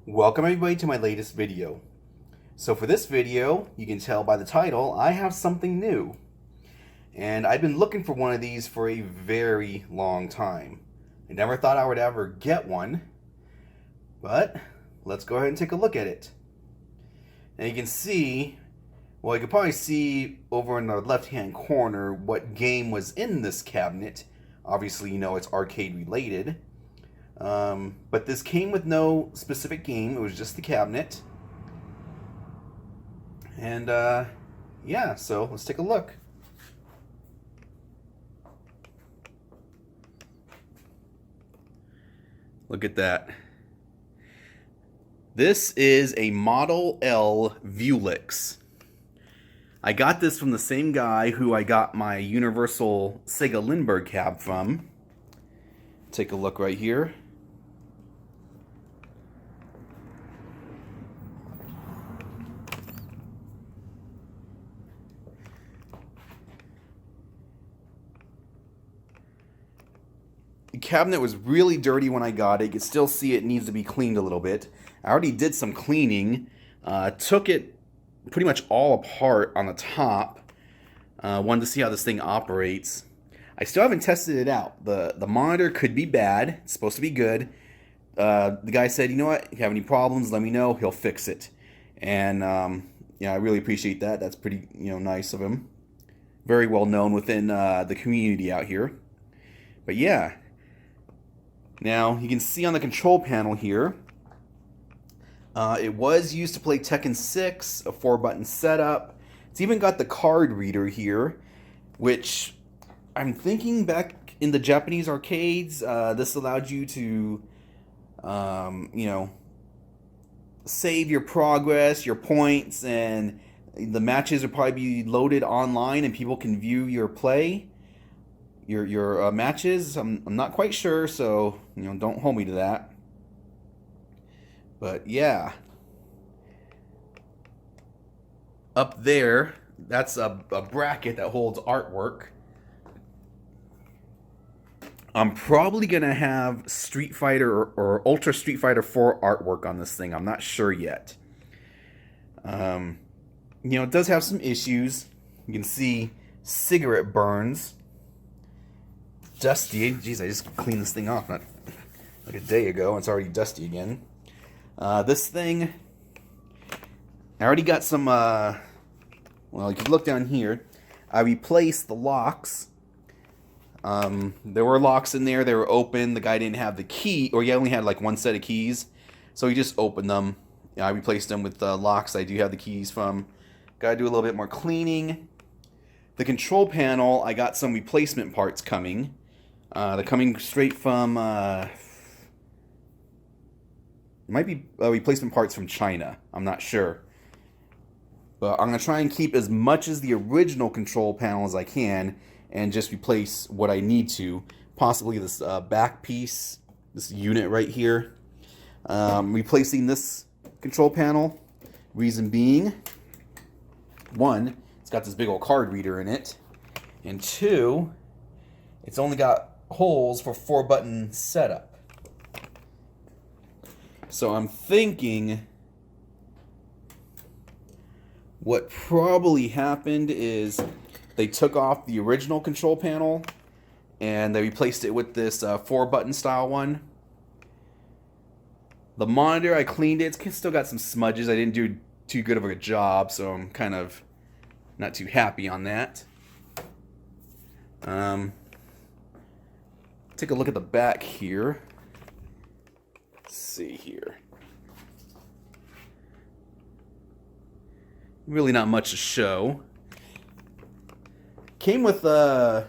Welcome everybody to my latest video. So for this video, you can tell by the title, I have something new. And I've been looking for one of these for a very long time. I never thought I would ever get one, but let's go ahead and take a look at it. And you can see, well, you can probably see over in the left-hand corner what game was in this cabinet. Obviously, you know it's arcade related. But this came with no specific game. It was just the cabinet. And yeah, so let's take a look. Look at that. This is a Model L Vewlix. I got this from the same guy who I got my Universal Sega Lindbergh cab from. Take a look right here. The cabinet was really dirty when I got it. You can still see it needs to be cleaned a little bit. I already did some cleaning. Took it pretty much all apart on the top. Wanted to see how this thing operates. I still haven't tested it out. The monitor could be bad. It's supposed to be good. The guy said, you know what, if you have any problems, let me know. He'll fix it. And yeah, I really appreciate that. That's pretty nice of him. Very well known within the community out here. But yeah. Now, you can see on the control panel here, it was used to play Tekken 6, a 4-button setup. It's even got the card reader here, which I'm thinking back in the Japanese arcades, this allowed you to, save your progress, your points, and the matches would probably be loaded online and people can view your play. Your matches. I'm not quite sure, so don't hold me to that. But yeah, up there, that's a bracket that holds artwork. I'm probably gonna have Street Fighter or Ultra Street Fighter 4 artwork on this thing. I'm not sure yet. It does have some issues. You can see cigarette burns. Dusty. Jeez, I just cleaned this thing off not like a day ago. It's already dusty again. This thing, I already got some, well, you can look down here. I replaced the locks. There were locks in there. They were open. The guy didn't have the key, or he only had like one set of keys. So he just opened them. I replaced them with locks I do have the keys from. Gotta do a little bit more cleaning. The control panel, I got some replacement parts coming. They're coming straight from, it might be replacement parts from China. I'm not sure. But I'm going to try and keep as much as the original control panel as I can and just replace what I need to. Possibly this back piece, this unit right here. Replacing this control panel. Reason being, one, it's got this big old card reader in it. And two, it's only got holes for 4-button setup. So I'm thinking what probably happened is they took off the original control panel and they replaced it with this 4-button style one. The monitor, I cleaned it. It's still got some smudges. I didn't do too good of a job, so I'm kind of not too happy on that. Take a look at the back here. Let's see here. Really not much to show. Came with let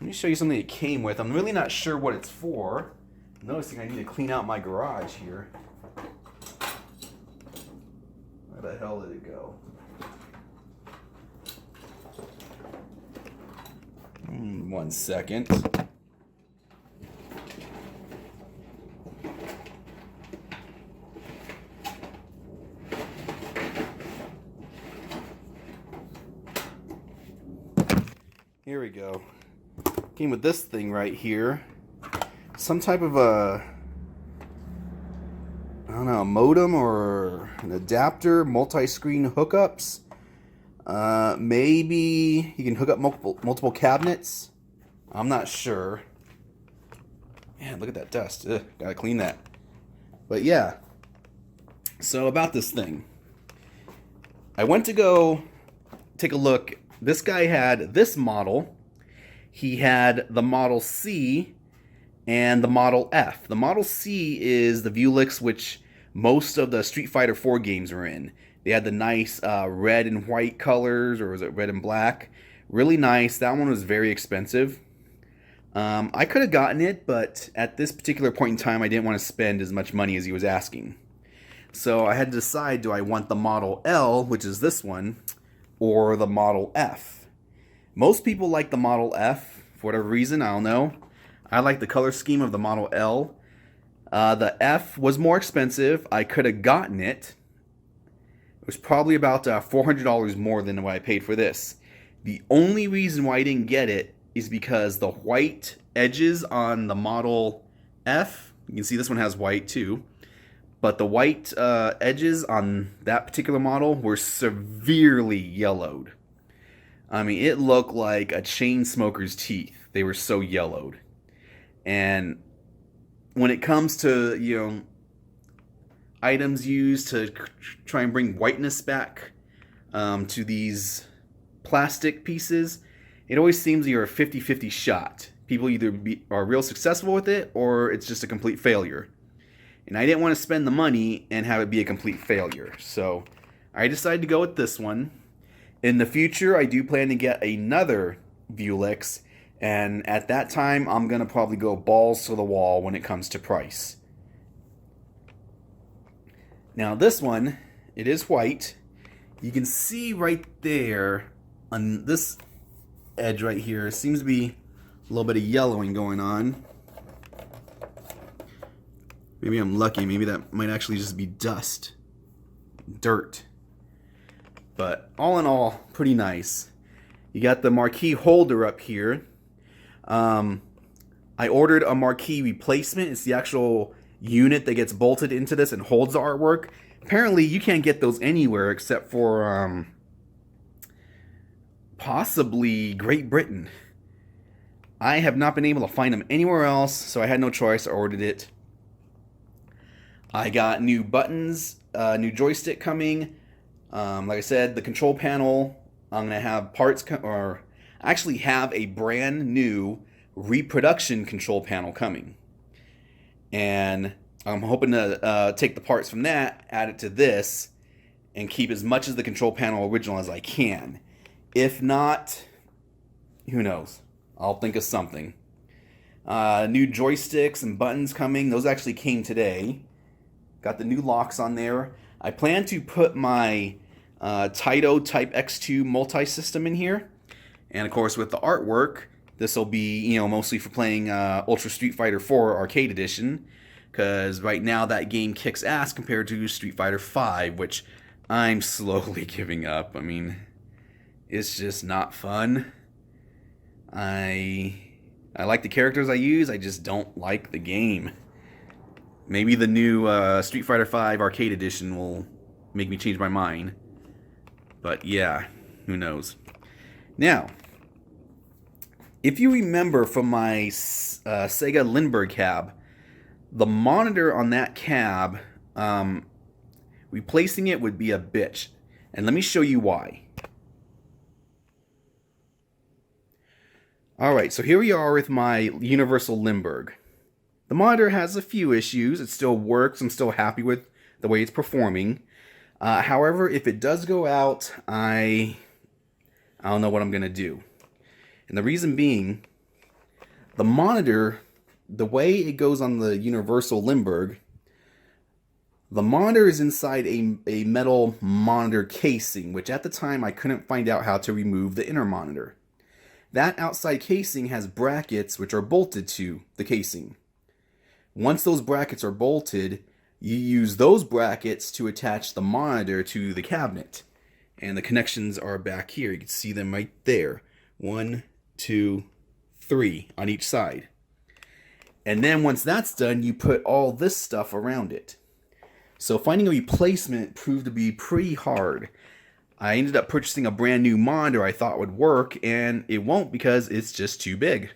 me show you something it came with. I'm really not sure what it's for. I'm noticing I need to clean out my garage here. Where the hell did it go? One second. Here we go. Came with this thing right here. Some type of a don't know, a modem or an adapter, multi-screen hookups. Maybe you can hook up multiple cabinets. I'm not sure. Man, look at that dust. Ugh, gotta clean that. But yeah. So about this thing. I went to go take a look. This guy had this model. He had the Model C and the Model F. The Model C is the Vewlix, which most of the Street Fighter 4 games are in. They had the nice red and white colors, or was it red and black? Really nice. That one was very expensive. I could have gotten it, but at this particular point in time, I didn't want to spend as much money as he was asking. So I had to decide, do I want the Model L, which is this one, or the Model F? Most people like the Model F, for whatever reason, I don't know. I like the color scheme of the Model L. The F was more expensive. I could have gotten it. It was probably about $400 more than what I paid for this. The only reason why I didn't get it is because the white edges on the Model F, you can see this one has white too, but the white edges on that particular model were severely yellowed. I mean, it looked like a chain smoker's teeth. They were so yellowed. And when it comes to, you know, items used to try and bring whiteness back to these plastic pieces, it always seems you're a 50-50 shot. People either are real successful with it, or it's just a complete failure. And I didn't want to spend the money and have it be a complete failure. So I decided to go with this one. In the future, I do plan to get another Vewlix, and at that time, I'm going to probably go balls to the wall when it comes to price. Now this one, it is white. You can see right there on this edge right here, seems to be a little bit of yellowing going on. Maybe I'm lucky. Maybe that might actually just be dust. Dirt. But all in all, pretty nice. You got the Marquee Holder up here. I ordered a Marquee Replacement. It's the actual unit that gets bolted into this and holds the artwork. Apparently, you can't get those anywhere except for possibly Great Britain. I have not been able to find them anywhere else, so I had no choice. I ordered it. I got new buttons, new joystick coming. Like I said, the control panel, I'm going to have parts, or actually have a brand new reproduction control panel coming. And I'm hoping to take the parts from that, add it to this, and keep as much of the control panel original as I can. If not, who knows? I'll think of something. New joysticks and buttons coming. Those actually came today. Got the new locks on there. I plan to put my Taito Type X2 multi-system in here. And of course, with the artwork, this will be, you know, mostly for playing Ultra Street Fighter 4 Arcade Edition. Because right now that game kicks ass compared to Street Fighter 5, which I'm slowly giving up. I mean, it's just not fun. I like the characters I use, I just don't like the game. Maybe the new Street Fighter 5 Arcade Edition will make me change my mind. But yeah, who knows. Now, if you remember from my Sega Lindbergh cab, the monitor on that cab, replacing it would be a bitch. And let me show you why. Alright, so here we are with my Universal Lindbergh. The monitor has a few issues. It still works. I'm still happy with the way it's performing. However, if it does go out, I don't know what I'm going to do. And the reason being, the monitor, the way it goes on the Universal Lindbergh, the monitor is inside a metal monitor casing, which at the time I couldn't find out how to remove the inner monitor. That outside casing has brackets which are bolted to the casing. Once those brackets are bolted, you use those brackets to attach the monitor to the cabinet. And the connections are back here. You can see them right there. 1, 2, 3 on each side. And then once that's done, you put all this stuff around it. So finding a replacement proved to be pretty hard. I ended up purchasing a brand new monitor I thought would work, and it won't because it's just too big.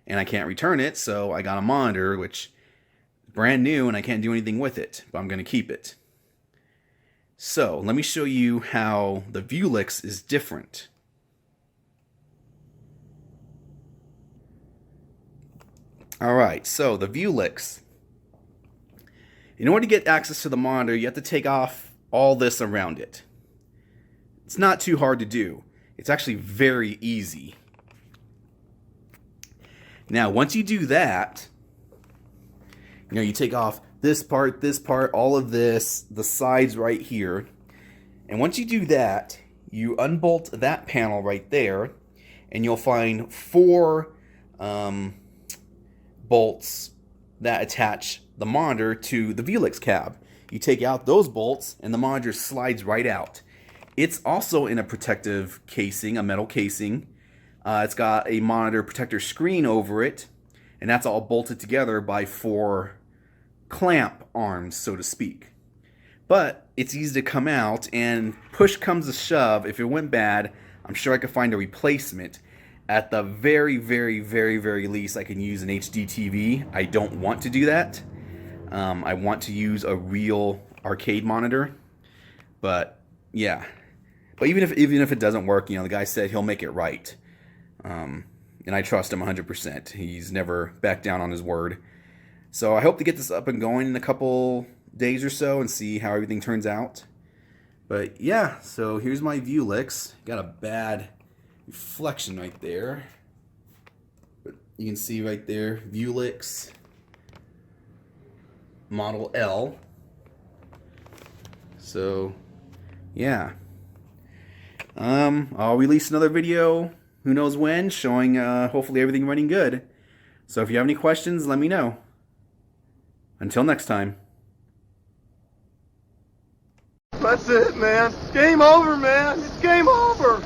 And I can't return it, so I got a monitor, which is brand new, and I can't do anything with it, but I'm going to keep it. So let me show you how the Vewlix is different. Alright, so the Vewlix. In order to get access to the monitor, you have to take off all this around it. It's not too hard to do. It's actually very easy. Now, once you do that, you take off this part, all of this, the sides right here. And once you do that, you unbolt that panel right there, and you'll find 4 bolts that attach the monitor to the Vewlix cab. You take out those bolts, and the monitor slides right out. It's also in a protective casing, a metal casing. It's got a monitor protector screen over it, and that's all bolted together by 4 clamp arms, so to speak. But it's easy to come out, and push comes to shove. If it went bad, I'm sure I could find a replacement. At the very, very, very, very least, I can use an HD TV. I don't want to do that. I want to use a real arcade monitor. But yeah. But even if it doesn't work, the guy said he'll make it right. And I trust him 100%. He's never backed down on his word. So I hope to get this up and going in a couple days or so and see how everything turns out. But yeah, so here's my Vewlix. Got a bad reflection right there. But you can see right there, Vewlix Model L. So yeah. I'll release another video, who knows when, showing hopefully everything running good. So if you have any questions, let me know. Until next time. That's it, man. Game over, man. It's game over.